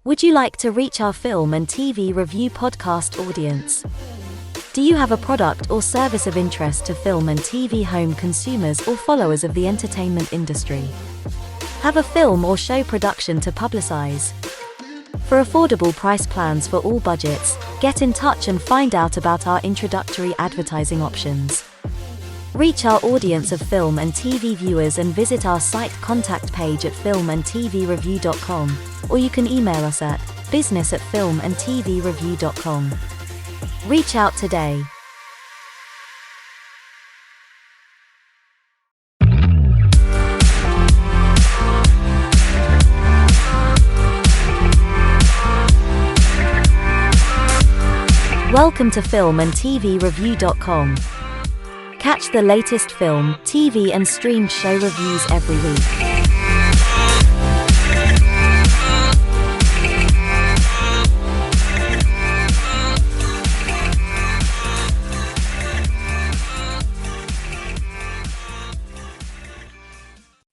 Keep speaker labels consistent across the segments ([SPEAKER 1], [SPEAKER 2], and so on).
[SPEAKER 1] Would you like to reach our film and TV review podcast audience? Do you have a product or service of interest to film and TV home consumers or followers of the entertainment industry? Have a film or show production to publicize? For affordable price plans for all budgets, get in touch and find out about our introductory advertising options. Reach our audience of film and TV viewers and visit our site contact page at filmandtvreview.com, or you can email us at business@filmandtvreview.com. Reach out today. Welcome to filmandtvreview.com. Catch the latest film, TV and streamed show reviews every week.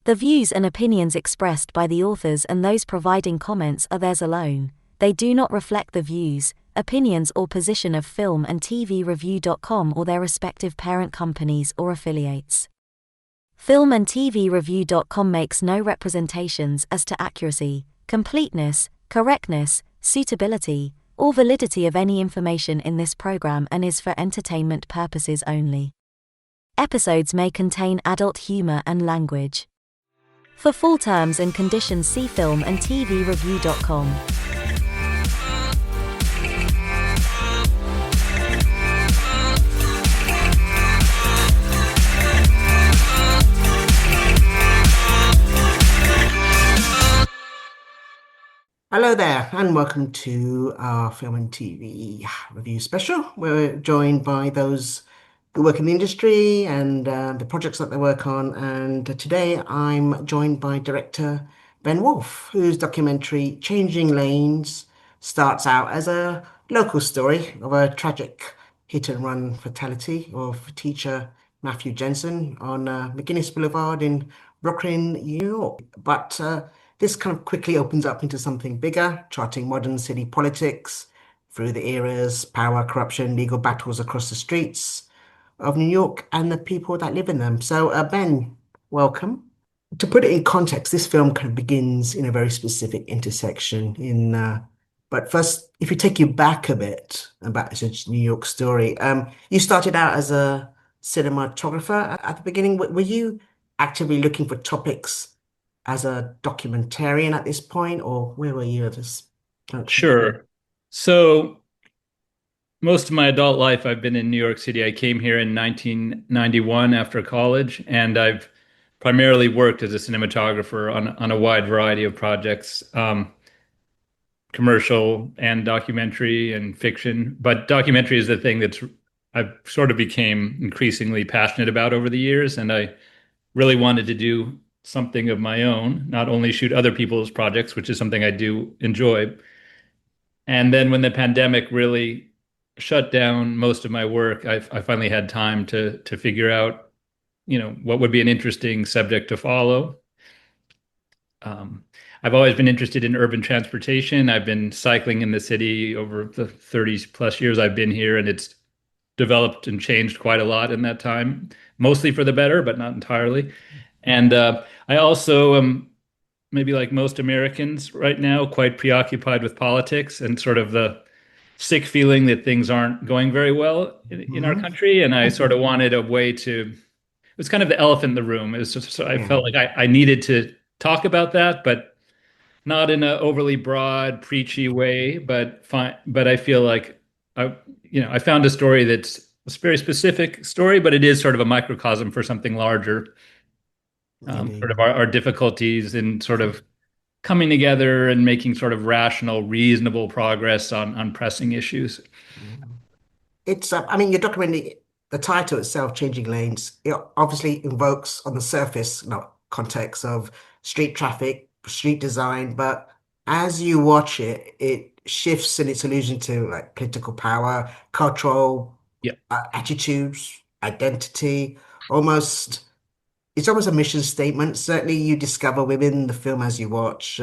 [SPEAKER 1] The views and opinions expressed by the authors and those providing comments are theirs alone. They do not reflect the views, opinions or position of filmandtvreview.com or their respective parent companies or affiliates. Filmandtvreview.com makes no representations as to accuracy, completeness, correctness, suitability, or validity of any information in this program and is for entertainment purposes only. Episodes may contain adult humor and language. For full terms and conditions, see filmandtvreview.com.
[SPEAKER 2] Hello there, and welcome to our film and TV review special. We're joined by those who work in the industry and the projects that they work on. And today I'm joined by director Ben Wolfe, whose documentary Changing Lanes starts out as a local story of a tragic hit-and-run fatality of teacher Matthew Jensen on McGinnis Boulevard in Brooklyn, New York. But this kind of quickly opens up into something bigger, charting modern city politics through the eras, power, corruption, legal battles across the streets of New York and the people that live in them. So, Ben, welcome. To put it in context, this film kind of begins in a very specific intersection but first, if you take you back a bit about this New York story, you started out as a cinematographer at the beginning. Were you actively looking for topics as a documentarian at this point, or where were you at this junction?
[SPEAKER 3] Sure. So most of my adult life, I've been in New York City. I came here in 1991 after college, and I've primarily worked as a cinematographer on a wide variety of projects, commercial and documentary and fiction. But documentary is the thing I've sort of became increasingly passionate about over the years, and I really wanted to do something of my own, not only shoot other people's projects, which is something I do enjoy. And then when the pandemic really shut down most of my work, I finally had time to figure out, what would be an interesting subject to follow. I've always been interested in urban transportation. I've been cycling in the city over the 30 plus years I've been here, and it's developed and changed quite a lot in that time, mostly for the better, but not entirely. And I also am, maybe like most Americans right now, quite preoccupied with politics and sort of the sick feeling that things aren't going very well in our country. And I sort of wanted a way it was kind of the elephant in the room. It was just, I felt like I needed to talk about that, but not in an overly broad, preachy way. But I feel like I found a story that's a very specific story, but it is sort of a microcosm for something larger. Sort of our difficulties in sort of coming together and making sort of rational, reasonable progress on pressing issues.
[SPEAKER 2] It's, your documentary, the title itself, Changing Lanes, it obviously invokes on the surface, context of street traffic, street design, but as you watch it, it shifts in its allusion to like political power, cultural attitudes, identity, it's almost a mission statement. Certainly you discover within the film as you watch.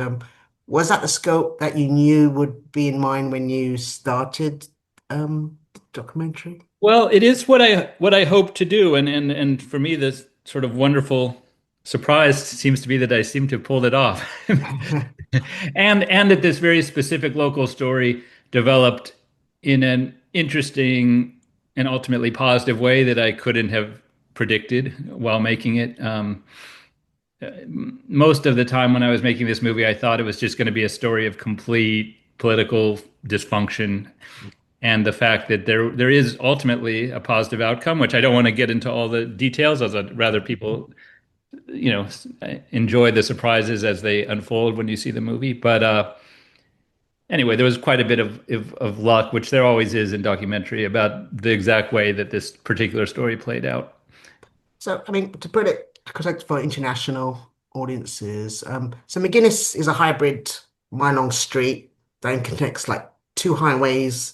[SPEAKER 2] Was that the scope that you knew would be in mind when you started the documentary?
[SPEAKER 3] Well, it is what I hope to do, and for me, this sort of wonderful surprise seems to be that I seem to have pulled it off, and that this very specific local story developed in an interesting and ultimately positive way that I couldn't have predicted while making it. Most of the time when I was making this movie, I thought it was just going to be a story of complete political dysfunction and the fact that there is ultimately a positive outcome, which I don't want to get into all the details, as I'd rather people, you know, enjoy the surprises as they unfold when you see the movie. But anyway, there was quite a bit of luck, which there always is in documentary, about the exact way that this particular story played out.
[SPEAKER 2] So, I mean, to put it, because it's for international audiences, so McGuinness is a hybrid mile-long street that connects like two highways,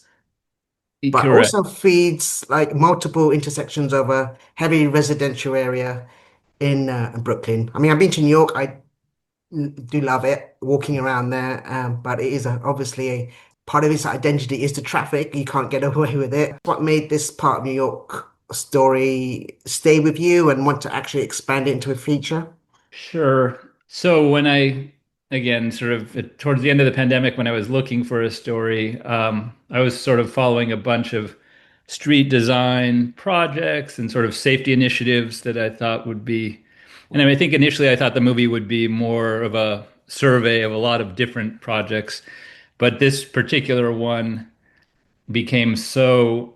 [SPEAKER 2] but
[SPEAKER 3] Correct.
[SPEAKER 2] also feeds like multiple intersections of a heavy residential area in Brooklyn. I mean, I've been to New York. I do love it walking around there, but it is obviously a part of its identity is the traffic. You can't get away with it. What made this part of New York story stay with you and want to actually expand it into a feature?
[SPEAKER 3] Sure. So when I, again, sort of towards the end of the pandemic, when I was looking for a story, I was sort of following a bunch of street design projects and sort of safety initiatives that I thought would be, and I think initially I thought the movie would be more of a survey of a lot of different projects, but this particular one became so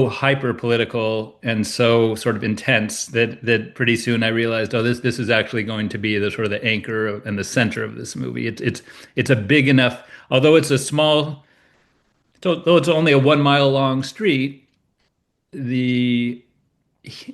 [SPEAKER 3] hyper political and so sort of intense that pretty soon I realized, oh, this is actually going to be the sort of the anchor and the center of this movie. It's a big enough, although it's a small, though it's only a 1 mile long street, the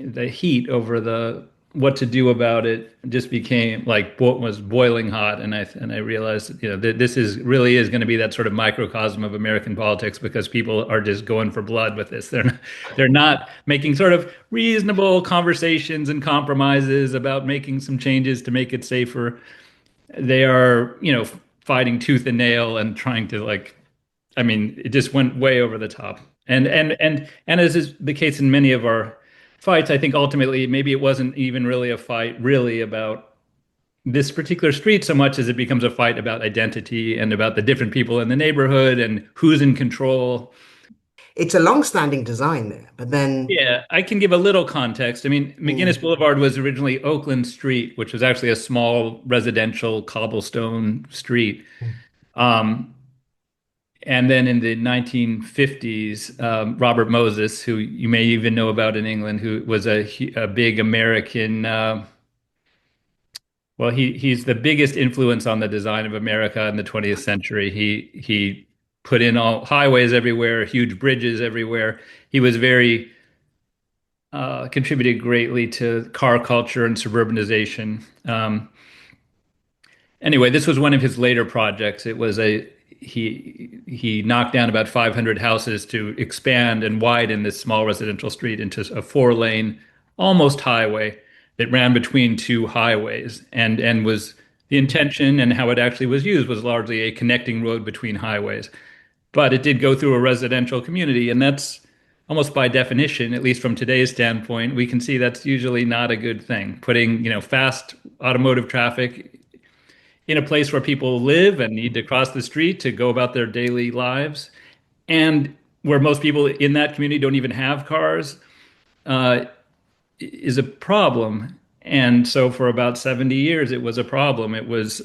[SPEAKER 3] the heat over the what to do about it just became like what was boiling hot, and I realized, that this is really is going to be that sort of microcosm of American politics, because people are just going for blood with this. They're not making sort of reasonable conversations and compromises about making some changes to make it safer. They are, fighting tooth and nail and trying to, like, I mean, it just went way over the top. And as is the case in many of our fights, I think ultimately maybe it wasn't even really a fight really about this particular street so much as it becomes a fight about identity and about the different people in the neighborhood and who's in control.
[SPEAKER 2] It's a long-standing design there, but then
[SPEAKER 3] Yeah, I can give a little context. I mean, McGinnis
[SPEAKER 2] mm,
[SPEAKER 3] Boulevard was originally Oakland Street, which was actually a small residential cobblestone street. Um, And then in the 1950s, Robert Moses, who you may even know about in England, who was a big American, well, he's the biggest influence on the design of America in the 20th century. He put in all highways everywhere, huge bridges everywhere. He was very contributed greatly to car culture and suburbanization. Anyway, this was one of his later projects. It was a he knocked down about 500 houses to expand and widen this small residential street into a 4 lane, almost highway that ran between two highways, and was the intention and how it actually was used was largely a connecting road between highways. But it did go through a residential community, and that's almost by definition, at least from today's standpoint, we can see that's usually not a good thing. Putting, fast automotive traffic in a place where people live and need to cross the street to go about their daily lives, and where most people in that community don't even have cars, uh, is a problem. And so for about 70 years, it was a problem. It was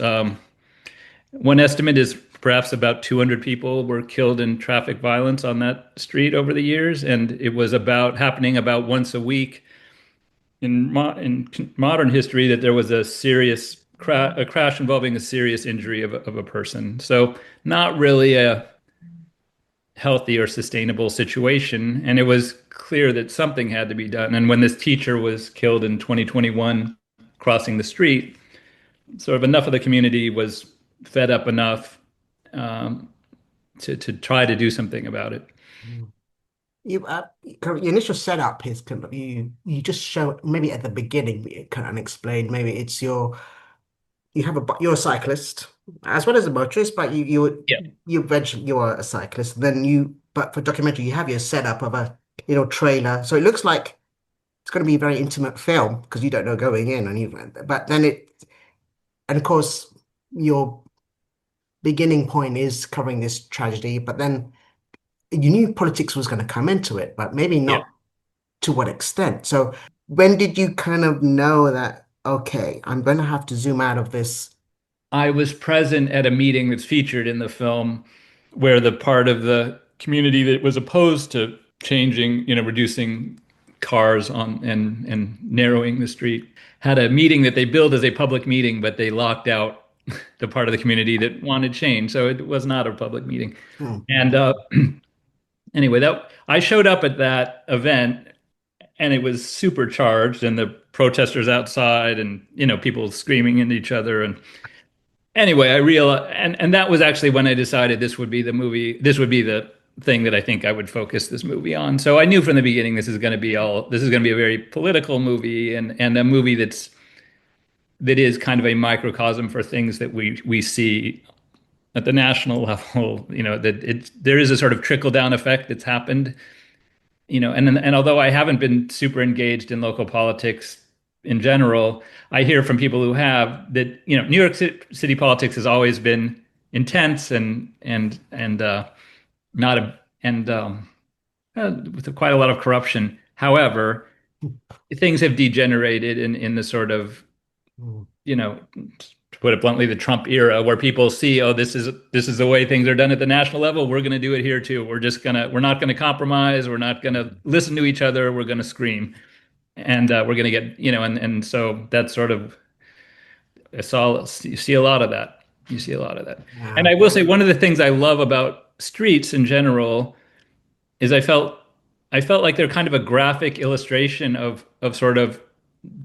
[SPEAKER 3] one estimate is perhaps about 200 people were killed in traffic violence on that street over the years, and it was about happening about once a week in modern history that there was a crash involving a serious injury of a person. So not really a healthy or sustainable situation. And it was clear that something had to be done. And when this teacher was killed in 2021 crossing the street, sort of enough of the community was fed up enough um, to try to do something about it.
[SPEAKER 2] you kind of, your initial setup is kind of you just show maybe at the beginning you kind of explain maybe it's your you have you're a cyclist as well as a motorist, but
[SPEAKER 3] Yeah.
[SPEAKER 2] you mentioned you are a cyclist. Then but for documentary, you have your setup of a trailer, so it looks like it's going to be a very intimate film because you don't know going in, and but then and of course your beginning point is covering this tragedy, but then you knew politics was going to come into it, but maybe
[SPEAKER 3] Yeah.
[SPEAKER 2] not to what extent. So when did you kind of know that, okay, I'm going to have to zoom out of this?
[SPEAKER 3] I was present at a meeting that's featured in the film where the part of the community that was opposed to changing, reducing cars on and narrowing the street had a meeting that they billed as a public meeting, but they locked out the part of the community that wanted change. So it was not a public meeting.
[SPEAKER 2] Hmm.
[SPEAKER 3] And anyway, that I showed up at that event and it was super charged and the protesters outside and people screaming into each other and anyway, I realized, and that was actually when I decided this would be the movie. This would be the thing that I think I would focus this movie on. So I knew from the beginning this is going to be a very political movie and a movie that is kind of a microcosm for things that we see at the national level. That there is a sort of trickle down effect that's happened. And although I haven't been super engaged in local politics in general, I hear from people who have that, New York City politics has always been intense and not a and with quite a lot of corruption. However, things have degenerated in the sort of,
[SPEAKER 2] Hmm.
[SPEAKER 3] to put it bluntly, the Trump era, where people see, oh, this is the way things are done at the national level. We're going to do it here too. We're not gonna compromise. We're not gonna listen to each other. We're going to scream, and we're going to get, and so that's sort of you see a lot of that. You see a lot of that. And
[SPEAKER 2] Yeah.
[SPEAKER 3] I will say one of the things I love about streets in general is I felt like they're kind of a graphic illustration of sort of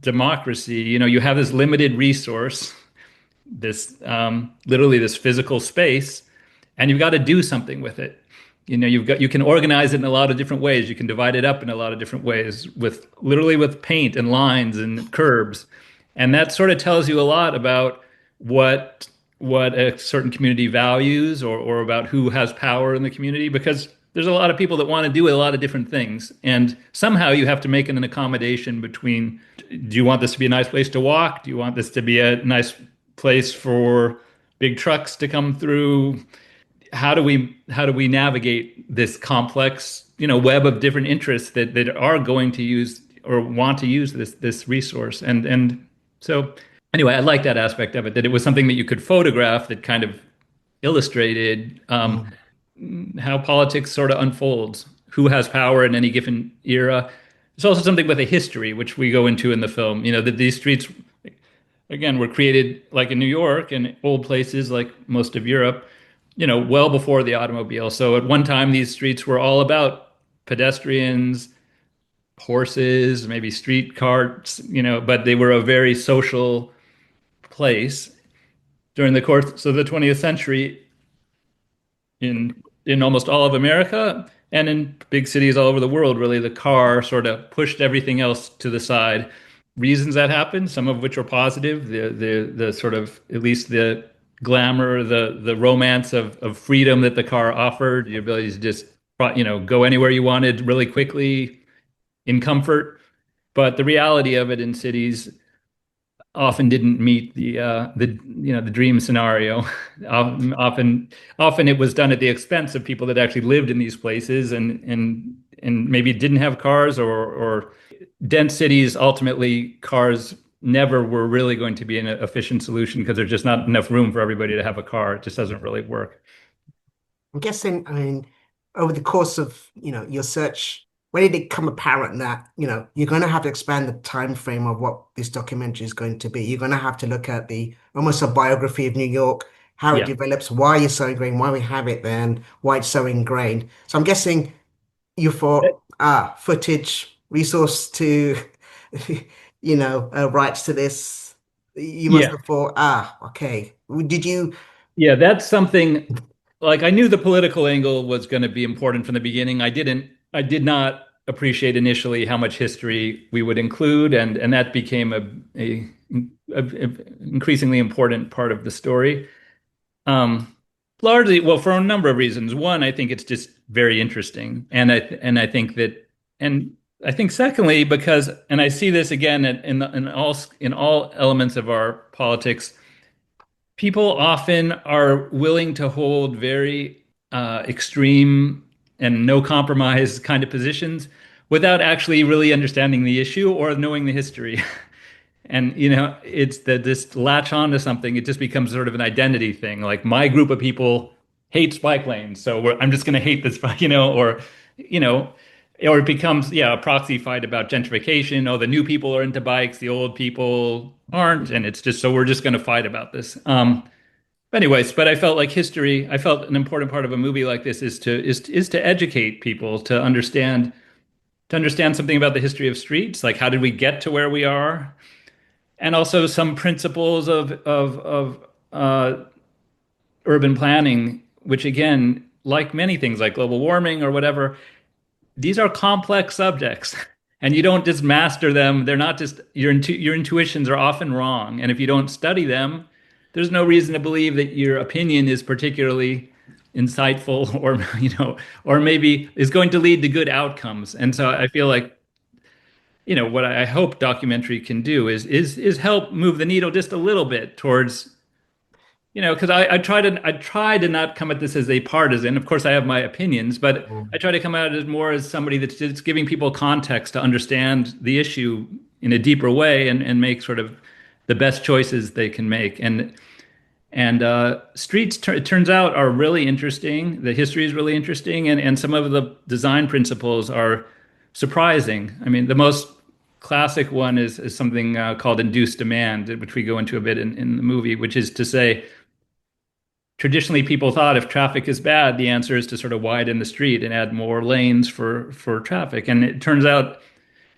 [SPEAKER 3] democracy. You have this limited resource, this literally this physical space, and you've got to do something with it. You can organize it in a lot of different ways. You can divide it up in a lot of different ways with literally with paint and lines and curbs. And that sort of tells you a lot about what what a certain community values or about who has power in the community because there's a lot of people that want to do a lot of different things. And somehow you have to make an accommodation between do you want this to be a nice place to walk? Do you want this to be a nice place for big trucks to come through? How do we navigate this complex, web of different interests that are going to use or want to use this resource? And so anyway, I like that aspect of it, that it was something that you could photograph that kind of illustrated
[SPEAKER 2] Hmm.
[SPEAKER 3] how politics sort of unfolds, who has power in any given era. It's also something with a history, which we go into in the film. That these streets, again, were created like in New York and old places like most of Europe, well before the automobile. So at one time, these streets were all about pedestrians, horses, maybe street carts, but they were a very social place. During the course of the 20th century, in almost all of America and in big cities all over the world, really, the car sort of pushed everything else to the side. Reasons that happened, some of which were positive, the sort of at least the glamour, the romance of freedom that the car offered, the ability to just go anywhere you wanted really quickly in comfort. But the reality of it in cities often didn't meet the dream scenario. Often it was done at the expense of people that actually lived in these places and maybe didn't have cars or dense cities. Ultimately, cars never were really going to be an efficient solution because there's just not enough room for everybody to have a car. It just doesn't really work.
[SPEAKER 2] I'm guessing, I mean, over the course of, your search, when did it become apparent that, you're going to have to expand the time frame of what this documentary is going to be? You're going to have to look at the almost a biography of New York, how it
[SPEAKER 3] Yeah.
[SPEAKER 2] develops, why it's so ingrained, why we have it there, and why it's so ingrained. So I'm guessing you thought, footage, resource to, rights to this. You must
[SPEAKER 3] Yeah.
[SPEAKER 2] have thought, okay. Did you?
[SPEAKER 3] Yeah, that's something like I knew the political angle was going to be important from the beginning. I did not appreciate initially how much history we would include and that became a an increasingly important part of the story. Um, Largely, well, for a number of reasons. One, I think it's just very interesting, and I think that, and I think secondly, because, and I see this again in all elements of our politics, people often are willing to hold very extreme and no compromise kind of positions without actually really understanding the issue or knowing the history. And it's that this latch on to something, it just becomes sort of an identity thing. Like my group of people hates bike lanes, so I'm just going to hate this, you know, or it becomes, yeah, a proxy fight about gentrification. Oh, the new people are into bikes, the old people aren't, and it's just so we're just going to fight about this. Anyways, but I felt like history, I felt an important part of a movie like this is to educate people to understand something about the history of streets, like how did we get to where we are, and also some principles of urban planning, which again, like many things like global warming or whatever, these are complex subjects. And you don't just master them. They're not just your intuitions are often wrong. And if you don't study them, there's no reason to believe that your opinion is particularly insightful or maybe is going to lead to good outcomes. And so I feel like what I hope documentary can do is help move the needle just a little bit towards, because I try to not come at this as a partisan. Of course, I have my opinions, but I try to come at it more as somebody that's just giving people context to understand the issue in a deeper way and make sort of the best choices they can make. And streets, it turns out, are really interesting. The history is really interesting, and some of the design principles are surprising. I mean, the most classic one is something called induced demand, which we go into a bit in the movie, which is to say, traditionally people thought if traffic is bad, the answer is to sort of widen the street and add more lanes for traffic. And it turns out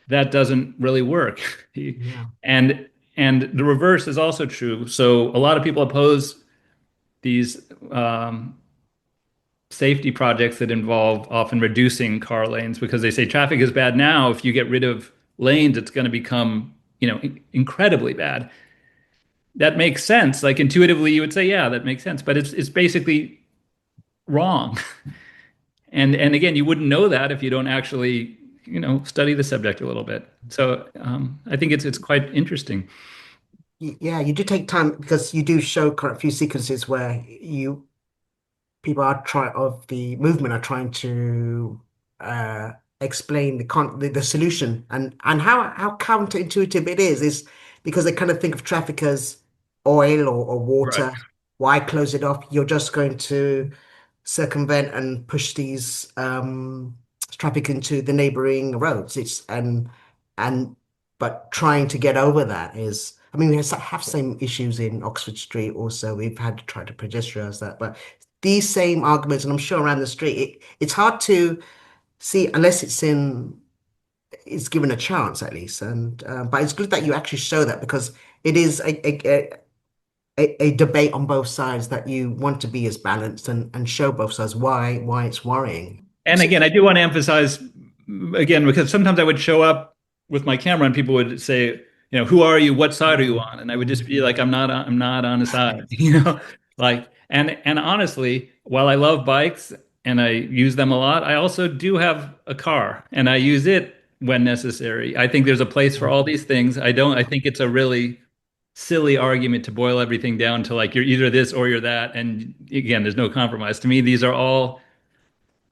[SPEAKER 3] that doesn't really work.
[SPEAKER 2] Yeah.
[SPEAKER 3] And and the reverse is also true. So a lot of people oppose these safety projects that involve often reducing car lanes because they say traffic is bad now. If you get rid of lanes, it's going to become, incredibly bad. That makes sense. Like intuitively, you would say, yeah, that makes sense. But it's basically wrong. And again, you wouldn't know that if you don't actually, study the subject a little bit. So I think it's quite interesting.
[SPEAKER 2] Yeah, you do take time because you do show quite a few sequences where you people are try of the movement are trying to uh, explain the solution and how counterintuitive it is because they kind of think of traffic as oil or
[SPEAKER 3] Right.
[SPEAKER 2] water. Why close it off? You're just going to circumvent and push these traffic into the neighboring roads. And but trying to get over that is. I mean, we have same issues in Oxford Street also. We've had to try to pedestrianize that, but these same arguments, and I'm sure around the street, it's hard to see unless it's given a chance at least. And but it's good that you actually show that because it is a debate on both sides that you want to be as balanced and show both sides why it's worrying.
[SPEAKER 3] And
[SPEAKER 2] So,
[SPEAKER 3] again, I do want to emphasize again because sometimes I would show up with my camera and people would say, who are you? What side are you on? And I would just be like, I'm not on a side, like, and honestly, while I love bikes and I use them a lot, I also do have a car and I use it when necessary. I think there's a place for all these things. I think it's a really silly argument to boil everything down to like you're either this or you're that. And again, there's no compromise. To me, these are all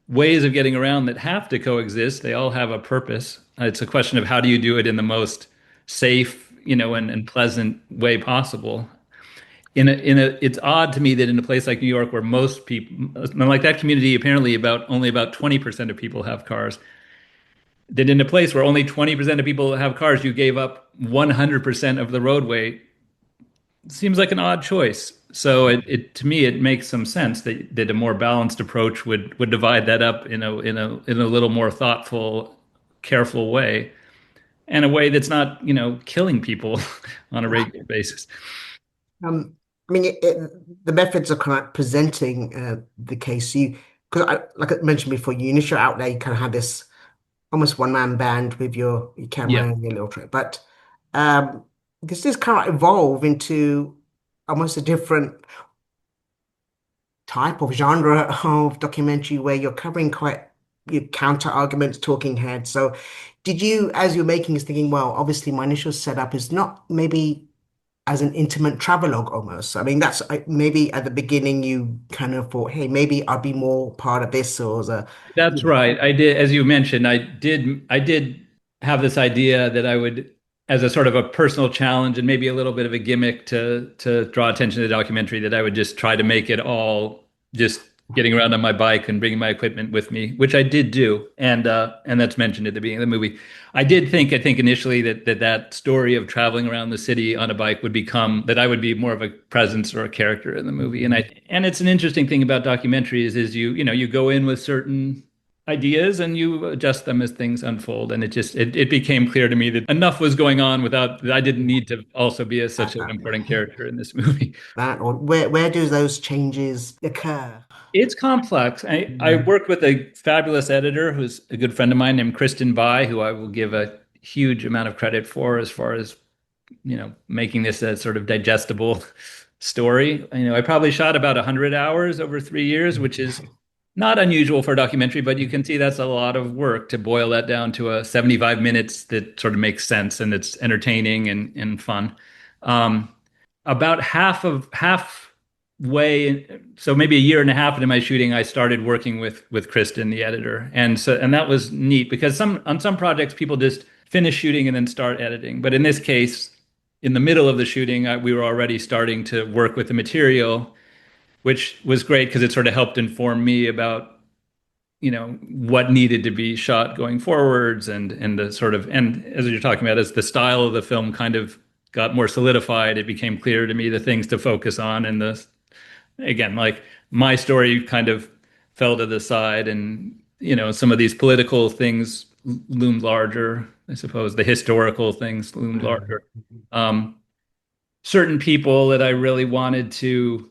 [SPEAKER 3] ways of getting around that have to coexist. They all have a purpose. It's a question of how do you do it in the most safe, and pleasant way possible. It's odd to me that in a place like New York, where most people, like that community, apparently only about 20% of people have cars, that in a place where only 20% of people have cars, you gave up 100% of the roadway. Seems like an odd choice. So to me it makes some sense that a more balanced approach would divide that up in a little more thoughtful, careful way, and a way that's not killing people on a regular basis.
[SPEAKER 2] I mean, the methods of kind of presenting the case, because like I mentioned before, you initial out there, you kind of have this almost one man band with your camera
[SPEAKER 3] Yeah.
[SPEAKER 2] and your little trip, but. Um, this kind of evolve into almost a different type of genre of documentary where you're covering quite your counter arguments, talking heads. So, did you, as you're making this, thinking, well, obviously my initial setup is not maybe as an intimate travelogue almost. I mean, that's maybe at the beginning you kind of thought, hey, maybe I'll be more part of this, or as a,
[SPEAKER 3] That's
[SPEAKER 2] you know,
[SPEAKER 3] right. I did, as you mentioned, I did have this idea that I would, as a sort of a personal challenge and maybe a little bit of a gimmick to draw attention to the documentary, that I would just try to make it all just getting around on my bike and bringing my equipment with me, which I did do, and that's mentioned at the beginning of the movie. I think initially that story of traveling around the city on a bike would become that I would be more of a presence or a character in the movie. And it's an interesting thing about documentaries is you go in with certain ideas and you adjust them as things unfold. And it became clear to me that enough was going on without that I didn't need to also be such an important character in this movie.
[SPEAKER 2] that, or where do those changes occur?
[SPEAKER 3] It's complex. I
[SPEAKER 2] Mm.
[SPEAKER 3] worked with a fabulous editor who's a good friend of mine named Kristen Bai, who I will give a huge amount of credit for as far as, making this a sort of digestible story. I probably shot about 100 hours over 3 years, which is not unusual for a documentary, but you can see that's a lot of work to boil that down to a 75 minutes that sort of makes sense and it's entertaining and fun. Um, about halfway, so maybe a year and a half into my shooting, I started working with Kristen, the editor, and that was neat because on some projects people just finish shooting and then start editing, but in this case, in the middle of the shooting, we were already starting to work with the material, which was great because it sort of helped inform me about what needed to be shot going forwards and the sort of and as you're talking about as the style of the film kind of got more solidified, it became clear to me the things to focus on and the again like my story kind of fell to the side and some of these political things loomed larger. I suppose the historical things loomed larger. um, Certain people that I really wanted to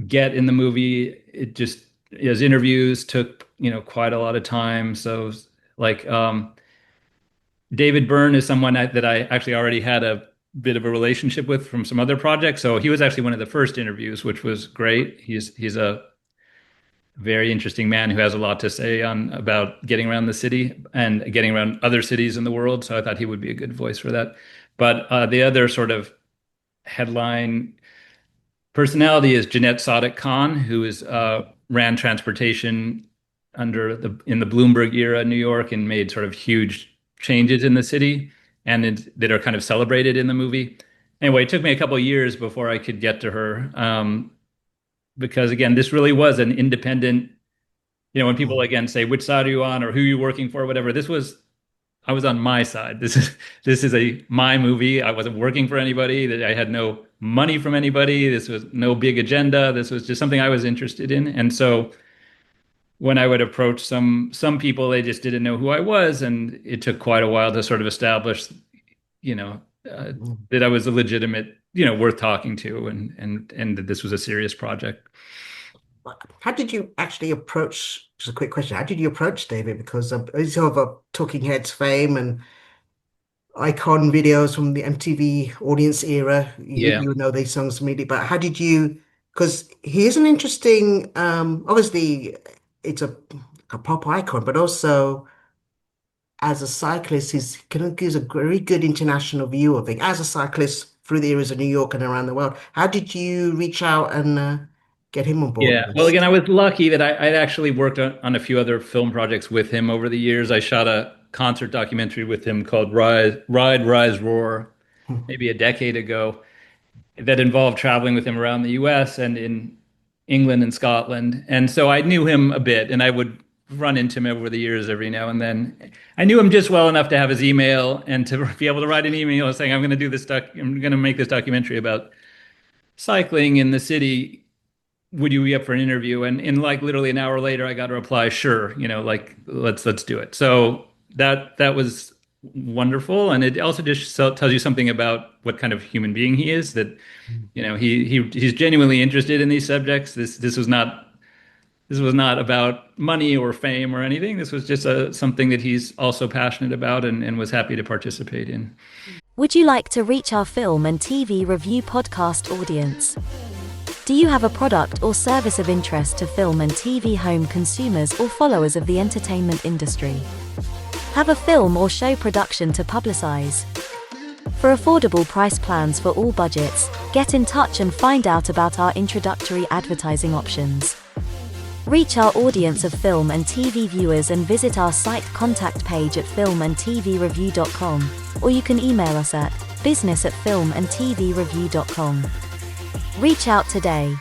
[SPEAKER 3] get in the movie, it just his interviews took quite a lot of time. So like David Byrne is someone that I actually already had a bit of a relationship with from some other projects. So he was actually one of the first interviews, which was great. He's a very interesting man who has a lot to say on about getting around the city and getting around other cities in the world. So I thought he would be a good voice for that. But the other sort of headline personality is Jeanette Sadiq Khan, who is ran transportation in the Bloomberg era in New York and made sort of huge changes in the city that are kind of celebrated in the movie. Anyway, it took me a couple of years before I could get to her because again, this really was an independent. When people again say which side are you on or who are you working for, whatever, I was on my side. This is a my movie. I wasn't working for anybody. That I had no money from anybody. This was no big agenda. This was just something I was interested in. And so when I would approach some people, they just didn't know who I was, and it took quite a while to sort of establish, you know, that I was a legitimate, worth talking to, and that this was a serious project.
[SPEAKER 2] How did you actually approach? Just a quick question. How did you approach David? Because he's of a Talking Heads fame and icon videos from the MTV audience era.
[SPEAKER 3] Yeah.
[SPEAKER 2] You know these songs immediately, but how did you? Because he is an interesting. Obviously, it's a pop icon, but also as a cyclist, he's kind of gives a very good international view of it. As a cyclist through the areas of New York and around the world, how did you reach out and get him on board
[SPEAKER 3] Yeah.
[SPEAKER 2] with
[SPEAKER 3] Well,
[SPEAKER 2] this?
[SPEAKER 3] again, I was lucky that I'd actually worked on a few other film projects with him over the years. I shot a concert documentary with him called Rise, Roar, maybe a decade ago, that involved traveling with him around the US and in England and Scotland. And so I knew him a bit and I would run into him over the years every now and then. I knew him just well enough to have his email and to be able to write an email saying, I'm going to make this documentary about cycling in the city. Would you be up for an interview? And in like literally an hour later, I got a reply, sure, like let's do it. So that was wonderful. And it also just tells you something about what kind of human being he is, that he's genuinely interested in these subjects. This was not about money or fame or anything. This was just something that he's also passionate about and was happy to participate in.
[SPEAKER 1] Would you like to reach our film and TV review podcast audience? Do you have a product or service of interest to film and TV home consumers or followers of the entertainment industry? Have a film or show production to publicize? For affordable price plans for all budgets, get in touch and find out about our introductory advertising options. Reach our audience of film and TV viewers and visit our site contact page at filmandtvreview.com, or you can email us at business@filmandtvreview.com. Reach out today.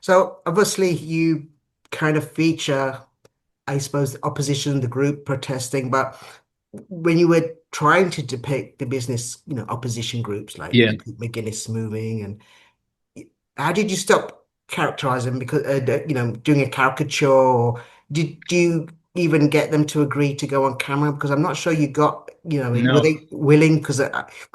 [SPEAKER 2] So obviously you kind of feature, I suppose, the opposition, the group protesting, but when you were trying to depict the business, opposition groups like
[SPEAKER 3] Yeah.
[SPEAKER 2] McGuinness Moving, and how did you stop characterizing because doing a caricature, or did you even get them to agree to go on camera? Because I'm not sure you got, were
[SPEAKER 3] No.
[SPEAKER 2] they willing? Because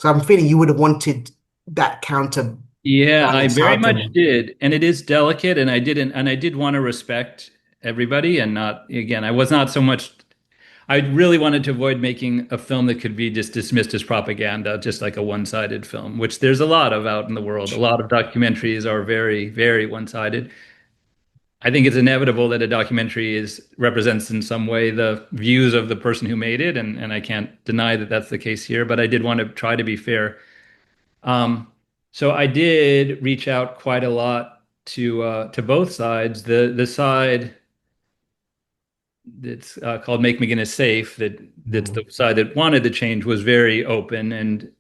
[SPEAKER 2] I'm feeling you would have wanted that counterbalance
[SPEAKER 3] Yeah, I very much
[SPEAKER 2] argument.
[SPEAKER 3] did. And it is delicate, and I did want to respect everybody and not, again, I was not so much, I really wanted to avoid making a film that could be just dismissed as propaganda, just like a one-sided film, which there's a lot of out in the world. A lot of documentaries are very, very one-sided. I think it's inevitable that a documentary represents in some way the views of the person who made it, and I can't deny that that's the case here, but I did want to try to be fair. Um, so I did reach out quite a lot to both sides. The side that's called Make McGinnis Safe, that's
[SPEAKER 2] Mm.
[SPEAKER 3] the side that wanted the change, was very open and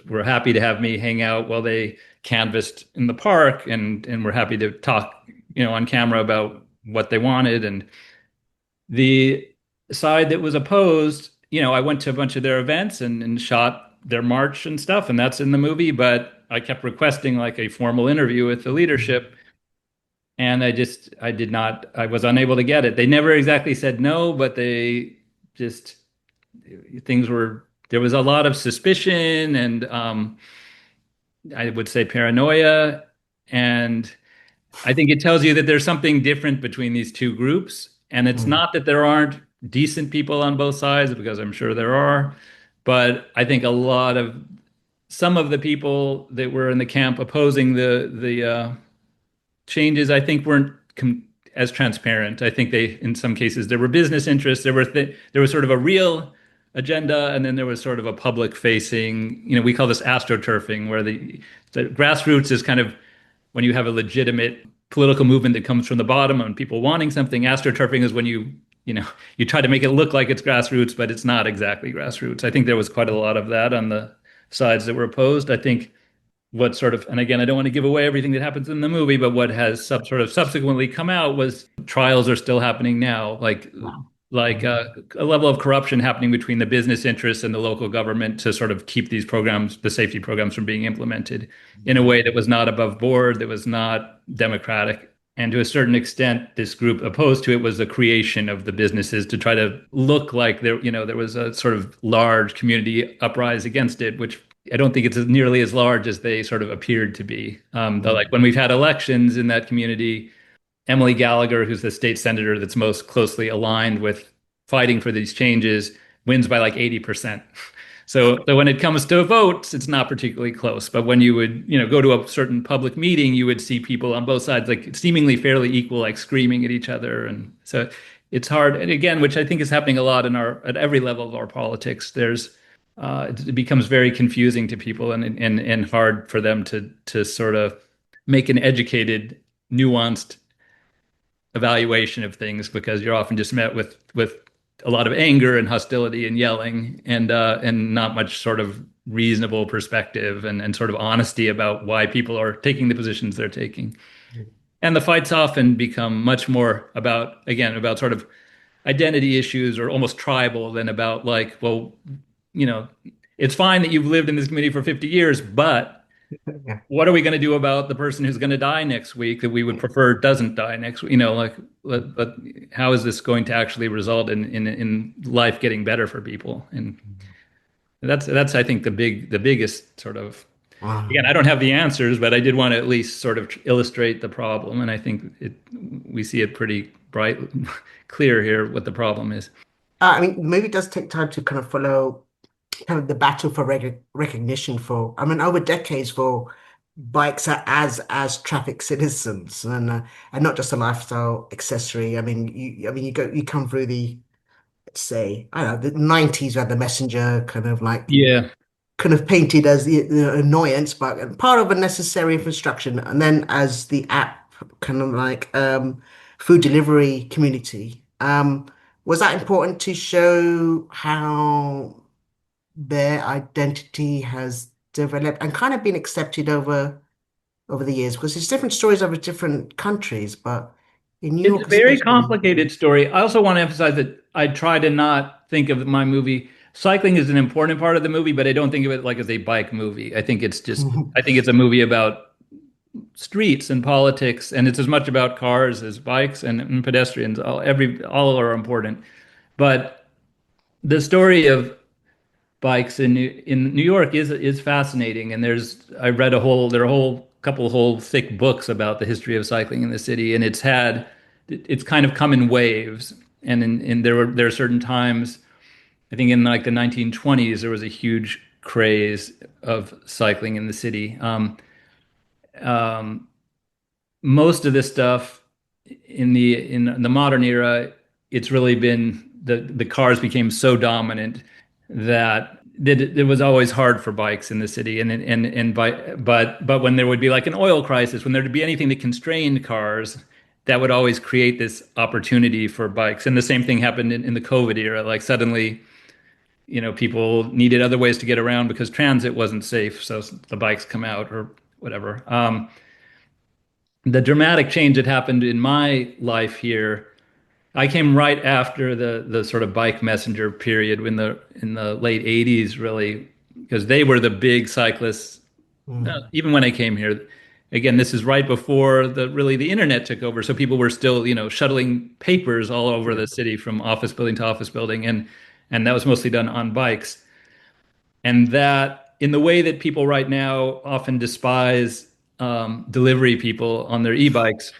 [SPEAKER 3] were happy to have me hang out while they canvassed in the park, and were happy to talk on camera about what they wanted. And the side that was opposed, I went to a bunch of their events and shot their march and stuff, and that's in the movie, but I kept requesting like a formal interview with the leadership, and I did not, I was unable to get it. They never exactly said no, but they just, there was a lot of suspicion and I would say paranoia. And I think it tells you that there's something different between these two groups. And it's
[SPEAKER 2] Mm.
[SPEAKER 3] not that there aren't decent people on both sides, because I'm sure there are. But I think some of the people that were in the camp opposing the changes, I think weren't as transparent. I think in some cases, there were business interests. There was sort of a real agenda, and then there was sort of a public facing. We call this astroturfing, where the grassroots is kind of when you have a legitimate political movement that comes from the bottom and people wanting something. Astroturfing is when you try to make it look like it's grassroots, but it's not exactly grassroots. I think there was quite a lot of that on the sides that were opposed. I think what sort of, and again, I don't want to give away everything that happens in the movie, but what has sort of subsequently come out was trials are still happening now,
[SPEAKER 2] Wow.
[SPEAKER 3] like a level of corruption happening between the business interests and the local government to sort of keep these programs, the safety programs, from being implemented in a way that was not above board, that was not democratic. And to a certain extent, this group opposed to it was the creation of the businesses to try to look like there was a sort of large community uprise against it, which I don't think it's nearly as large as they sort of appeared to be. Like when we've had elections in that community, Emily Gallagher, who's the state senator that's most closely aligned with fighting for these changes, wins by like 80%. So when it comes to votes, it's not particularly close. But when you would, go to a certain public meeting, you would see people on both sides, like seemingly fairly equal, like screaming at each other. And so it's hard. And again, which I think is happening a lot at every level of our politics. It becomes very confusing to people and hard for them to sort of make an educated, nuanced evaluation of things, because you're often just met with a lot of anger and hostility and yelling and not much sort of reasonable perspective and sort of honesty about why people are taking the positions they're taking. And the fights often become much more about sort of identity issues, or almost tribal, than about like, well, you know, it's fine that you've lived in this community for 50 years, but
[SPEAKER 2] Yeah.
[SPEAKER 3] what are we going to do about the person who's going to die next week that we would prefer doesn't die next week? Like, but how is this going to actually result in life getting better for people? And that's I think the biggest sort of, again,
[SPEAKER 2] Wow.
[SPEAKER 3] I don't have the answers, but I did want to at least sort of illustrate the problem, and I think we see it bright, clear here what the problem is.
[SPEAKER 2] I mean, the movie does take time to kind of follow kind of the battle for recognition for, I mean, over decades for bikes as traffic citizens and not just a lifestyle accessory. I mean, you come through the, let's say, I don't know, the 90s where the messenger
[SPEAKER 3] Yeah.
[SPEAKER 2] kind of painted as the annoyance, but part of a necessary infrastructure. And then as the app kind of food delivery community, was that important to show how their identity has developed and kind of been accepted over the years? Because there's different stories over different countries, but in New
[SPEAKER 3] It's a
[SPEAKER 2] York
[SPEAKER 3] very
[SPEAKER 2] especially.
[SPEAKER 3] complicated story. I also want to emphasize that I try to not think of my movie. Cycling is an important part of the movie, but I don't think of it like as a bike movie. I think it's a movie about streets and politics, and it's as much about cars as bikes and pedestrians. All are important. But the story of bikes in New York is fascinating, and I read there are a whole couple whole thick books about the history of cycling in the city, and it's kind of come in waves, and there are certain times. I think in like the 1920s there was a huge craze of cycling in the city. Um, Most of this stuff in the modern era, it's really been the cars became so dominant that it was always hard for bikes in the city, but when there would be like an oil crisis, when there would be anything that constrained cars, that would always create this opportunity for bikes. And the same thing happened in the COVID era. Like suddenly, people needed other ways to get around because transit wasn't safe, so the bikes come out or whatever. The dramatic change that happened in my life here, I came right after the sort of bike messenger period in the late 80s, really, because they were the big cyclists.
[SPEAKER 2] Mm,
[SPEAKER 3] Even when I came here, again, this is right before the internet took over, so people were still, shuttling papers all over
[SPEAKER 2] yeah.
[SPEAKER 3] the city from office building to office building, and that was mostly done on bikes. And that, in the way that people right now often despise delivery people on their e-bikes,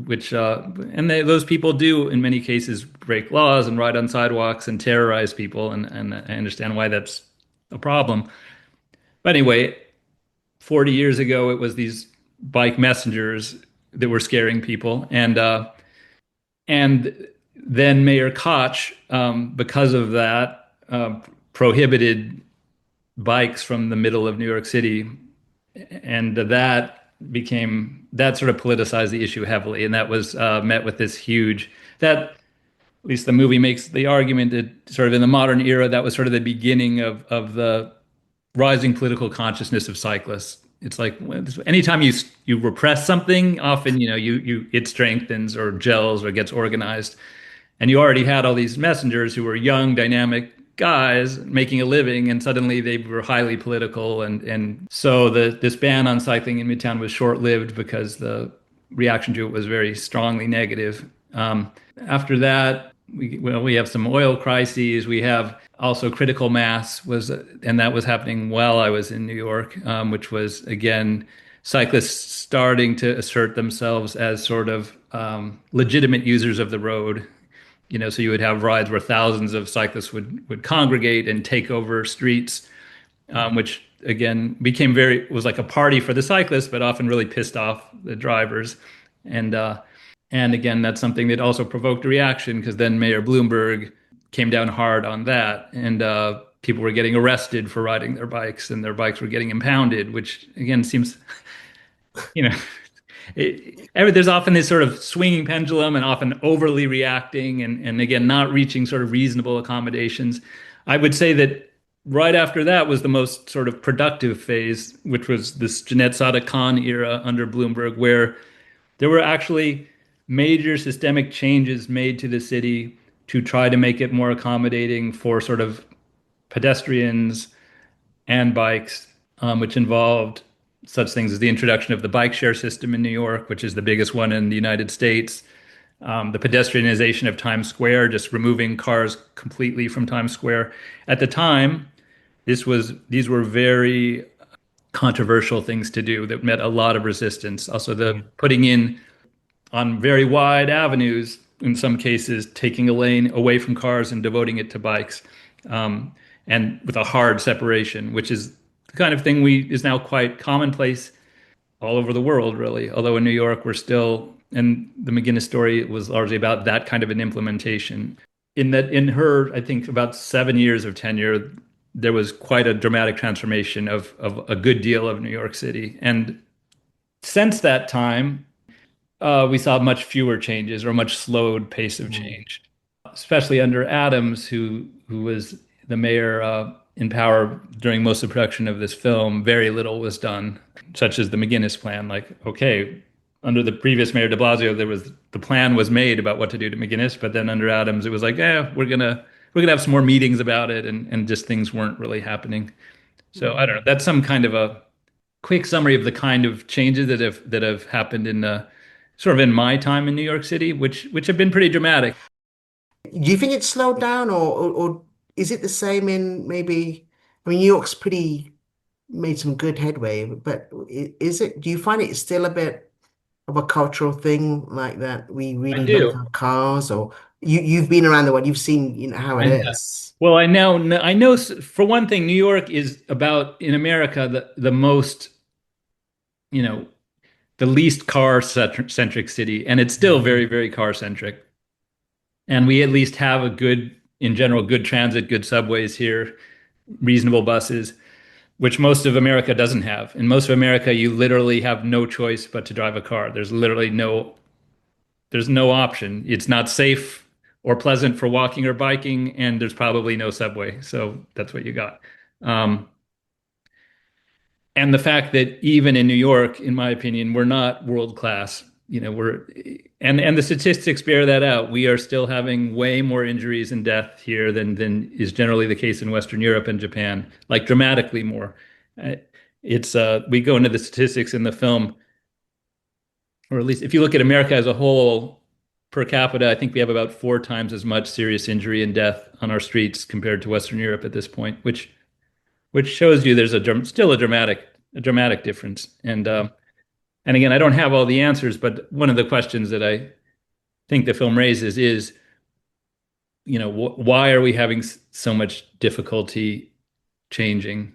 [SPEAKER 3] which those people do in many cases break laws and ride on sidewalks and terrorize people, and I understand why that's a problem. But anyway, 40 years ago, it was these bike messengers that were scaring people, and then Mayor Koch, because of that, prohibited bikes from the middle of New York City, and that sort of politicized the issue heavily, and that was met with this huge that at least the movie makes the argument that sort of in the modern era that was sort of the beginning of the rising political consciousness of cyclists. It's like anytime you repress something, often you it strengthens or gels or gets organized. And you already had all these messengers who were young, dynamic guys making a living, and suddenly they were highly political. And so this ban on cycling in Midtown was short-lived because the reaction to it was very strongly negative. After that, we have some oil crises. We have also critical mass and that was happening while I was in New York, which was again cyclists starting to assert themselves as sort of legitimate users of the road. So you would have rides where thousands of cyclists would congregate and take over streets, which again was like a party for the cyclists, but often really pissed off the drivers. And and again, that's something that also provoked a reaction because then Mayor Bloomberg came down hard on that, and people were getting arrested for riding their bikes, and their bikes were getting impounded, which again seems, you know, there's often this sort of swinging pendulum and often overly reacting and again not reaching sort of reasonable accommodations. I would say that right after that was the most sort of productive phase, which was this Jeanette Sada Khan era under Bloomberg, where there were actually major systemic changes made to the city to try to make it more accommodating for sort of pedestrians and bikes, which involved such things as the introduction of the bike share system in New York, which is the biggest one in the United States, the pedestrianization of Times Square, just removing cars completely from Times Square. At the time, these were very controversial things to do that met a lot of resistance. Also, the
[SPEAKER 2] yeah.
[SPEAKER 3] putting in on very wide avenues in some cases taking a lane away from cars and devoting it to bikes, um, and with a hard separation, which is the kind of thing we is now quite commonplace all over the world, really. Although in New York, we're still, and the McGinnis story was largely about that kind of an implementation. In that, in her, I think about 7 years of tenure, there was quite a dramatic transformation of a good deal of New York City. And since that time, we saw much fewer changes or a much slowed pace of
[SPEAKER 2] Mm.
[SPEAKER 3] change, especially under Adams, who was the mayor in power during most of the production of this film. Very little was done, such as the McGinnis plan. Like, okay, under the previous mayor De Blasio, the plan was made about what to do to McGinnis, but then under Adams, it was like, we're gonna have some more meetings about it, and just things weren't really happening. So I don't know. That's some kind of a quick summary of the kind of changes that have happened in sort of in my time in New York City, which have been pretty dramatic.
[SPEAKER 2] Do you think it's slowed down, or is it the same in maybe? I mean, New York's pretty made some good headway, but is it? Do you find it's still a bit of a cultural thing like that? We
[SPEAKER 3] I
[SPEAKER 2] really like
[SPEAKER 3] do.
[SPEAKER 2] our cars, or you've been around the world, you've seen how it
[SPEAKER 3] I know.
[SPEAKER 2] is.
[SPEAKER 3] Well, I know for one thing, New York is about in America the most, you know, the least car centric city, and it's still very, very car centric. And we at least have a good, in general, good transit, good subways here, reasonable buses, which most of America doesn't have. In most of America, you literally have no choice but to drive a car. There's no option. It's not safe or pleasant for walking or biking, and there's probably no subway. So that's what you got. Um, and the fact that even in New York, in my opinion, we're not world class. And the statistics bear that out. We are still having way more injuries and death here than is generally the case in Western Europe and Japan, like dramatically more. Uh, It's we go into the statistics in the film, or at least if you look at America as a whole, per capita, I think we have about 4 times as much serious injury and death on our streets compared to Western Europe at this point, which shows you there's still a dramatic difference. And again, I don't have all the answers, but one of the questions that I think the film raises is, why are we having so much difficulty changing?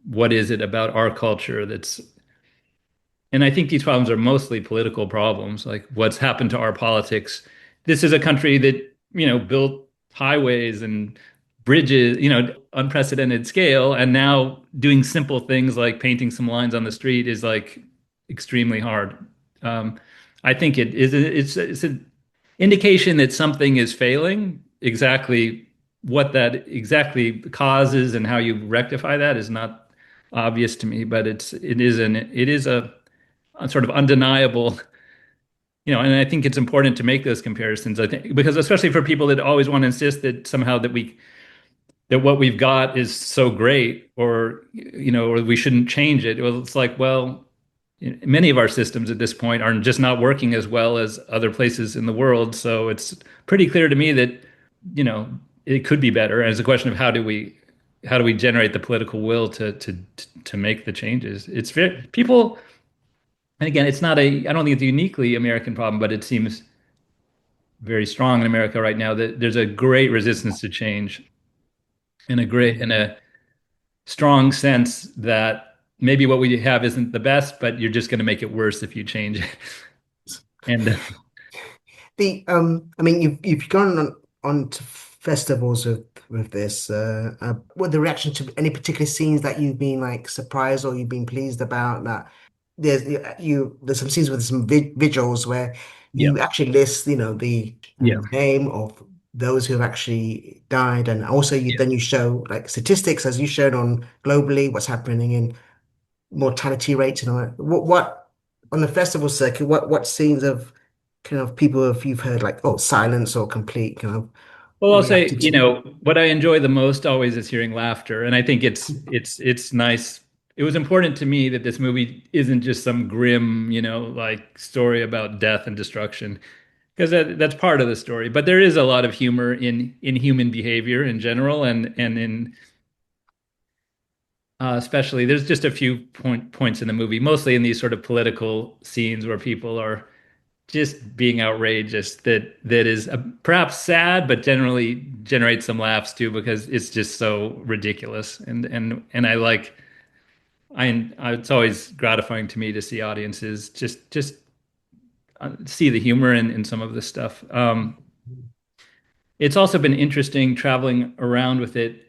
[SPEAKER 3] What is it about our culture that's And I think these problems are mostly political problems, like what's happened to our politics. This is a country that, built highways and bridges, unprecedented scale, and now doing simple things like painting some lines on the street is like extremely hard. Um, I think it's an indication that something is failing. Exactly what that exactly causes and how you rectify that is not obvious to me, but it is a sort of undeniable, and I think it's important to make those comparisons. I think because especially for people that always want to insist that somehow that what we've got is so great, or we shouldn't change it. Well, it's like, well, many of our systems at this point are just not working as well as other places in the world. So it's pretty clear to me that, you know, it could be better. And it's a question of how do we generate the political will to make the changes. It's very people. And again, I don't think it's a uniquely American problem, but it seems very strong in America right now that there's a great resistance to change and a strong sense that maybe what we have isn't the best, but you're just going to make it worse if you change it. And
[SPEAKER 2] I mean, you've gone on to festivals with this. What the reaction to any particular scenes that you've been like surprised or you've been pleased about? That there's some scenes with some vigils where
[SPEAKER 3] yeah,
[SPEAKER 2] you actually list, the
[SPEAKER 3] yeah.
[SPEAKER 2] name of those who have actually died, and also
[SPEAKER 3] Yeah.
[SPEAKER 2] then you show like statistics as you showed on globally what's happening in mortality rates and all that. What on the festival circuit, what scenes of kind of people if you've heard like, oh, silence or complete kind of
[SPEAKER 3] Well, I'll say,
[SPEAKER 2] reacted to?
[SPEAKER 3] what I enjoy the most always is hearing laughter, and I think it's nice. It was important to me that this movie isn't just some grim, like story about death and destruction, because that's part of the story. But there is a lot of humor in human behavior in general, and in especially there's just a few points in the movie, mostly in these sort of political scenes where people are just being outrageous that is perhaps sad, but generally generates some laughs too because it's just so ridiculous. And I like it's always gratifying to me to see audiences just see the humor in some of this stuff. It's also been interesting traveling around with it.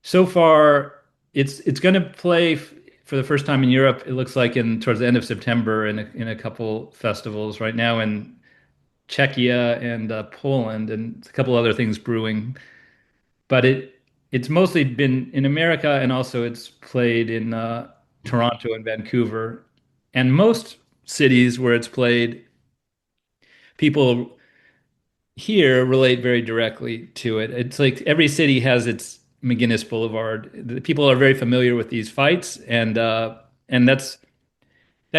[SPEAKER 3] So far, it's going to play for the first time in Europe. It looks like in towards the end of September in a couple festivals right now in Czechia and Poland and a couple other things brewing. But it's mostly been in America and also it's played in Toronto and Vancouver. And most cities where it's played, people here relate very directly to it. It's like every city has its McGuinness Boulevard. The people are very familiar with these fights, and that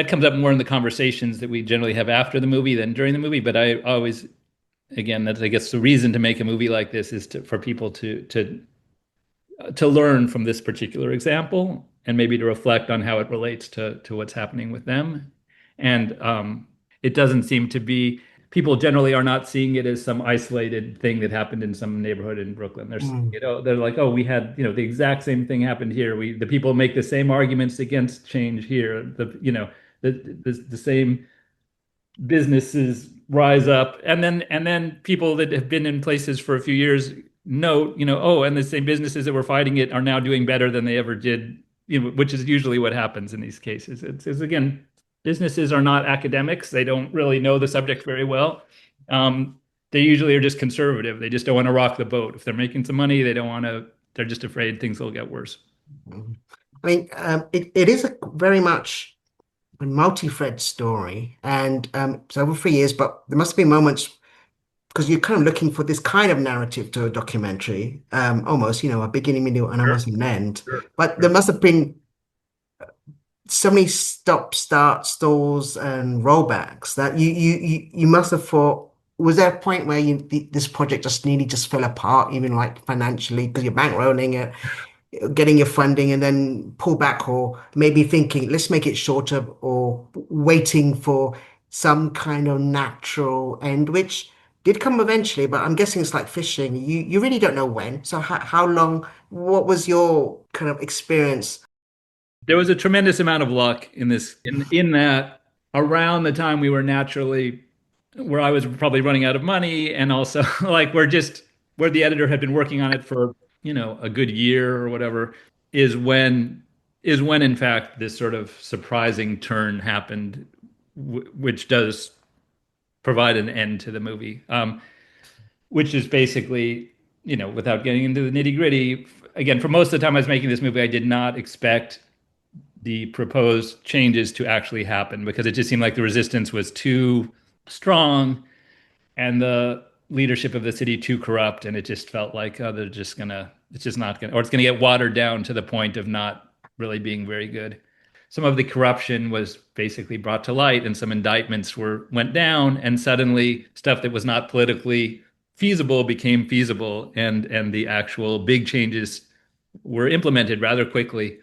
[SPEAKER 3] comes up more in the conversations that we generally have after the movie than during the movie. But I always, again, that's I guess the reason to make a movie like this is for people to learn from this particular example and maybe to reflect on how it relates to what's happening with them. And it doesn't seem to be people generally are not seeing it as some isolated thing that happened in some neighborhood in Brooklyn. They're
[SPEAKER 2] Mm.
[SPEAKER 3] they're like, oh, we had the exact same thing happened here. The people make the same arguments against change here. The same businesses rise up and then people that have been in places for a few years note, oh, and the same businesses that were fighting it are now doing better than they ever did, which is usually what happens in these cases. It's again, businesses are not academics. They don't really know the subject very well. They usually are just conservative. They just don't want to rock the boat. If they're making some money, they don't want to, they're just afraid things will get worse.
[SPEAKER 2] I mean, it is a very much a multi-thread story, and so over 3 years. But there must be moments because you're kind of looking for this kind of narrative to a documentary, almost, a beginning, middle, and
[SPEAKER 3] Sure,
[SPEAKER 2] almost an end.
[SPEAKER 3] sure,
[SPEAKER 2] But there
[SPEAKER 3] sure.
[SPEAKER 2] must have been so many stop, start, stalls, and rollbacks that you must have thought. Was there a point where this project just nearly just fell apart, even like financially, because you're bankrolling it, getting your funding, and then pull back, or maybe thinking, let's make it shorter, or waiting for some kind of natural end, which did come eventually, but I'm guessing it's like fishing. You really don't know when. So how long, what was your kind of experience?
[SPEAKER 3] There was a tremendous amount of luck in this, in that around the time we were naturally, where I was probably running out of money, and also like where the editor had been working on it for, a good year or whatever, is when is when in fact this sort of surprising turn happened, which does provide an end to the movie. Which is basically, without getting into the nitty gritty, again, for most of the time I was making this movie, I did not expect the proposed changes to actually happen because it just seemed like the resistance was too strong and the leadership of the city too corrupt. And it just felt like, oh, it's just not gonna, or it's gonna get watered down to the point of not really being very good. Some of the corruption was basically brought to light and some indictments went down, and suddenly stuff that was not politically feasible became feasible, and the actual big changes were implemented rather quickly.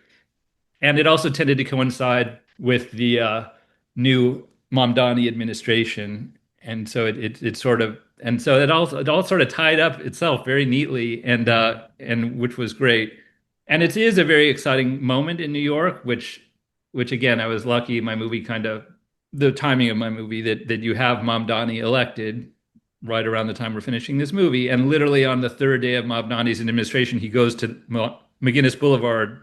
[SPEAKER 3] And it also tended to coincide with the new Mamdani administration, and so it sort of, and so it all sort of tied up itself very neatly, and which was great. And it is a very exciting moment in New York, which again I was lucky. My movie kind of the timing of my movie that you have Mamdani elected right around the time we're finishing this movie, and literally on the third day of Mamdani's administration, he goes to McGuinness Boulevard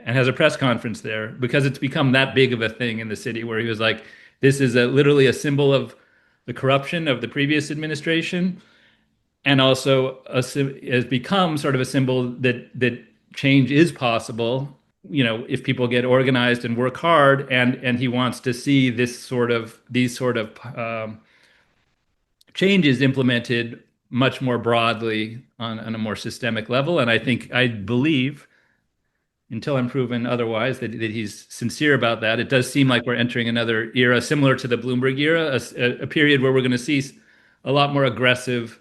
[SPEAKER 3] and has a press conference there because it's become that big of a thing in the city where he was like, this is literally a symbol of the corruption of the previous administration, and also has become sort of a symbol that change is possible, if people get organized and work hard, and he wants to see these sort of changes implemented much more broadly on a more systemic level. And I believe until I'm proven otherwise, that he's sincere about that. It does seem like we're entering another era similar to the Bloomberg era, a period where we're going to see a lot more aggressive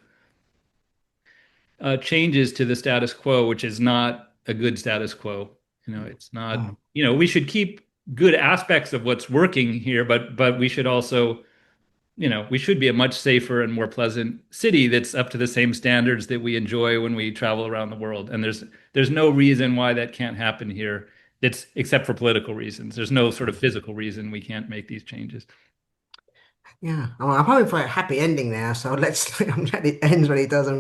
[SPEAKER 3] changes to the status quo, which is not a good status quo. It's not,
[SPEAKER 2] Mm.
[SPEAKER 3] we should keep good aspects of what's working here, but we should also we should be a much safer and more pleasant city that's up to the same standards that we enjoy when we travel around the world. And there's no reason why that can't happen here. It's except for political reasons. There's no sort of physical reason we can't make these changes.
[SPEAKER 2] Yeah, well, I'm hoping for a happy ending now. So let's I'm glad it ends when it does, and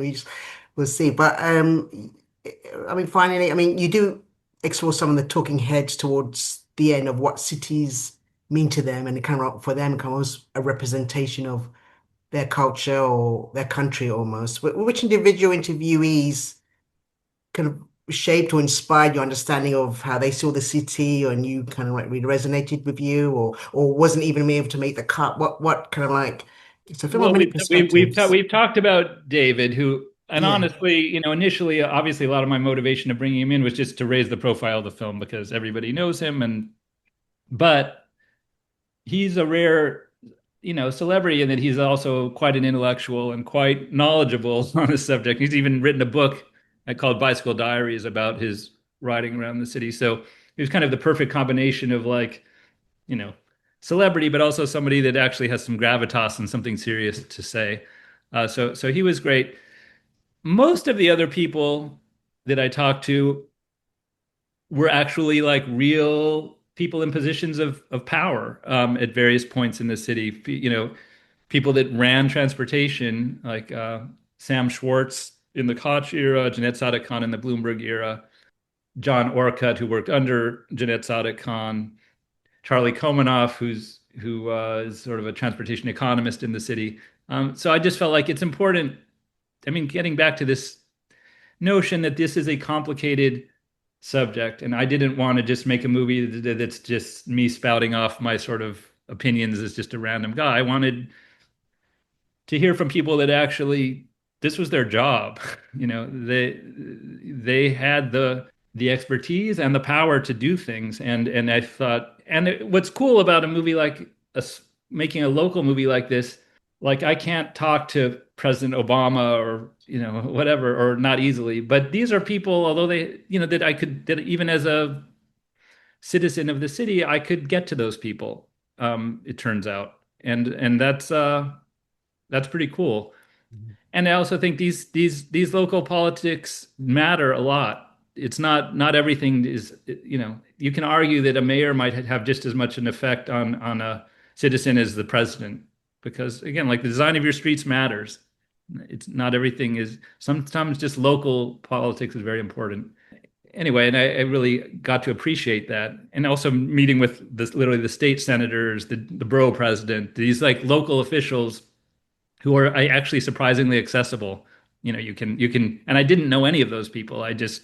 [SPEAKER 2] we'll see. But I mean, finally, I mean, you do explore some of the talking heads towards the end of what cities mean to them, and it kind of for them becomes a representation of their culture or their country almost. Which individual interviewees kind of shaped or inspired your understanding of how they saw the city, or you kind of like really resonated with you, or wasn't even able to make the cut? What kind of like it's a film of
[SPEAKER 3] Well,
[SPEAKER 2] many
[SPEAKER 3] we've
[SPEAKER 2] perspectives.
[SPEAKER 3] we've talked about David, who, and
[SPEAKER 2] Yeah,
[SPEAKER 3] honestly, initially, obviously, a lot of my motivation of bringing him in was just to raise the profile of the film because everybody knows him, but he's a rare, celebrity in that he's also quite an intellectual and quite knowledgeable on the subject. He's even written a book called Bicycle Diaries about his riding around the city. So he was kind of the perfect combination of like, you know, celebrity, but also somebody that actually has some gravitas and something serious to say. So he was great. Most of the other people that I talked to were actually like real people in positions of power at various points in the city. People that ran transportation, like Sam Schwartz in the Koch era, Jeanette Sadik Khan in the Bloomberg era, John Orcutt, who worked under Jeanette Sadik Khan, Charlie Komanoff, who is sort of a transportation economist in the city. So I just felt like it's important. I mean, getting back to this notion that this is a complicated subject, and I didn't want to just make a movie that's just me spouting off my sort of opinions as just a random guy. I wanted to hear from people that actually this was their job. They had the expertise and the power to do things, and I thought, what's cool about a movie like making a local movie like this, like I can't talk to President Obama or whatever, or not easily, but these are people, although they, that even as a citizen of the city, I could get to those people. It turns out, and that's pretty cool. And I also think these local politics matter a lot. It's not everything is, you can argue that a mayor might have just as much an effect on a citizen as the president, because again, like the design of your streets matters. It's not everything is, sometimes just local politics is very important. Anyway, and I really got to appreciate that. And also meeting with literally the state senators, the borough president, these like local officials who are actually surprisingly accessible. And I didn't know any of those people. I just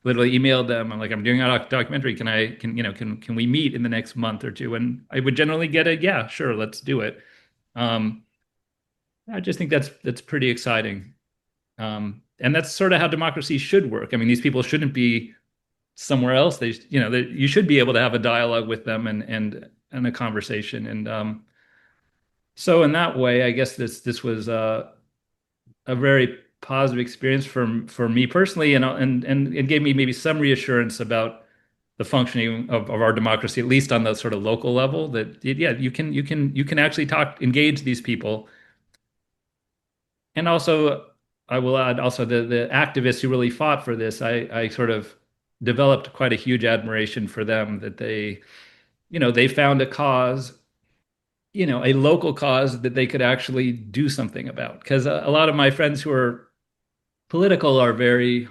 [SPEAKER 3] literally emailed them. I'm like, I'm doing a documentary. Can we meet in the next month or two? And I would generally get a, yeah, sure, let's do it. Um, I just think that's pretty exciting. And that's sort of how democracy should work. I mean, these people shouldn't be somewhere else. You should be able to have a dialogue with them and a conversation. And so in that way, I guess this was a very positive experience for me personally, and it gave me maybe some reassurance about the functioning of our democracy, at least on the sort of local level. That yeah, you can actually engage these people, and also I will add also the activists who really fought for this. I sort of developed quite a huge admiration for them, that they found a cause, a local cause that they could actually do something about. Because a lot of my friends who are political are very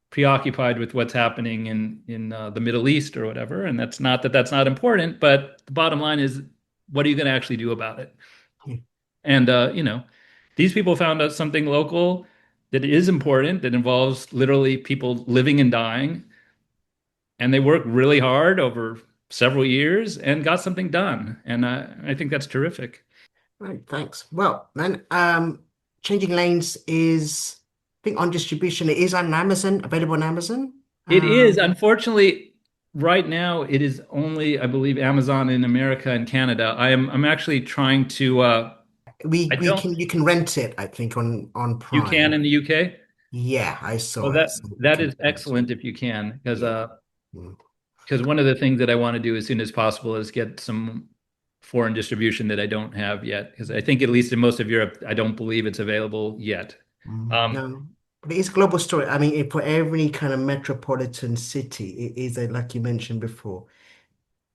[SPEAKER 3] preoccupied with what's happening in the Middle East or whatever, and that's not important. But the bottom line is, what are you going to actually do about it? And these people found out something local that is important, that involves literally people living and dying, and they worked really hard over several years and got something done. And I think that's terrific.
[SPEAKER 2] right. Thanks. Well, then, Changing Lanes is, I think, on distribution. It is on Amazon, available on Amazon.
[SPEAKER 3] It is,
[SPEAKER 2] Um,
[SPEAKER 3] unfortunately, right now it is only, I believe, Amazon in America and Canada. I'm actually trying to
[SPEAKER 2] we
[SPEAKER 3] I
[SPEAKER 2] we
[SPEAKER 3] don't
[SPEAKER 2] can you can rent it, I think, on
[SPEAKER 3] you can
[SPEAKER 2] Prime.
[SPEAKER 3] in the UK?
[SPEAKER 2] Yeah, I
[SPEAKER 3] Well,
[SPEAKER 2] saw it.
[SPEAKER 3] that
[SPEAKER 2] So we
[SPEAKER 3] that
[SPEAKER 2] can
[SPEAKER 3] is excellent if you can, because
[SPEAKER 2] yeah. Mm.
[SPEAKER 3] because one of the things that I want to do as soon as possible is get some foreign distribution that I don't have yet. Because I think, at least in most of Europe, I don't believe it's available yet.
[SPEAKER 2] No, but it is a global story. I mean, for every kind of metropolitan city, it is like you mentioned before.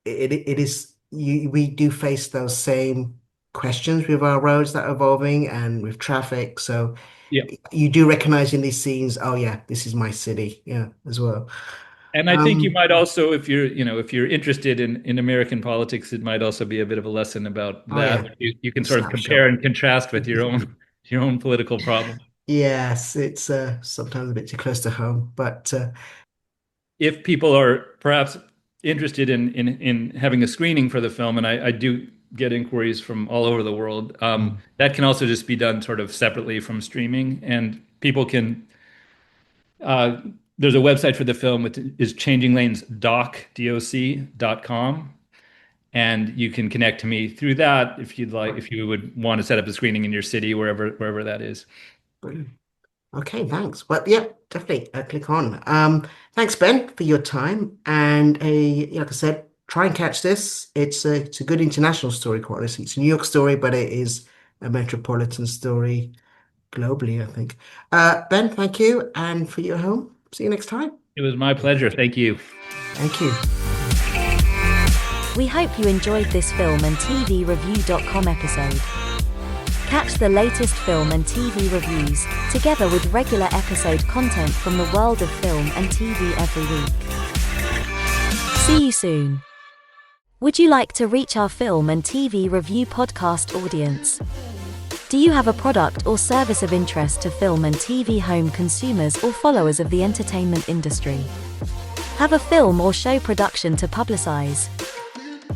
[SPEAKER 2] It is we do face those same questions with our roads that are evolving and with traffic. So
[SPEAKER 3] Yeah.
[SPEAKER 2] you do recognize in these scenes, oh yeah, this is my city, yeah, as well.
[SPEAKER 3] And I think you might also, if you're interested in American politics, it might also be a bit of a lesson about
[SPEAKER 2] Oh
[SPEAKER 3] that.
[SPEAKER 2] yeah,
[SPEAKER 3] You can sort of compare
[SPEAKER 2] snapshot.
[SPEAKER 3] and contrast with your own political problem.
[SPEAKER 2] Yes, it's sometimes a bit too close to home, but
[SPEAKER 3] If people are perhaps interested in having a screening for the film, and I do get inquiries from all over the world, that can also just be done sort of separately from streaming, and people can. Uh, there's a website for the film, which is changinglanesdoc.com, and you can connect to me through that if you'd like, if you would want to set up a screening in your city, wherever that is.
[SPEAKER 2] brilliant. Okay, thanks. Well, yeah, definitely click on. Thanks, Ben, for your time. And like I said, try and catch this. It's a good international story, quite honestly. It's a New York story, but it is a metropolitan story globally, I think. Ben, thank you. And for your home, see you next time.
[SPEAKER 3] It was my pleasure. Thank you.
[SPEAKER 2] Thank you.
[SPEAKER 1] We hope you enjoyed this film and TV review.com episode. Catch the latest film and TV reviews, together with regular episode content from the world of film and TV every week. See you soon. Would you like to reach our film and TV review podcast audience? Do you have a product or service of interest to film and TV home consumers or followers of the entertainment industry? Have a film or show production to publicize?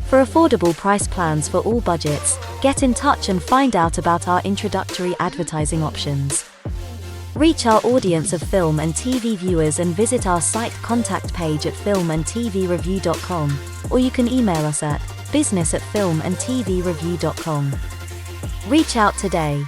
[SPEAKER 1] For affordable price plans for all budgets, get in touch and find out about our introductory advertising options. Reach our audience of film and TV viewers and visit our site contact page at filmandtvreview.com, or you can email us at business@filmandtvreview.com. Reach out today.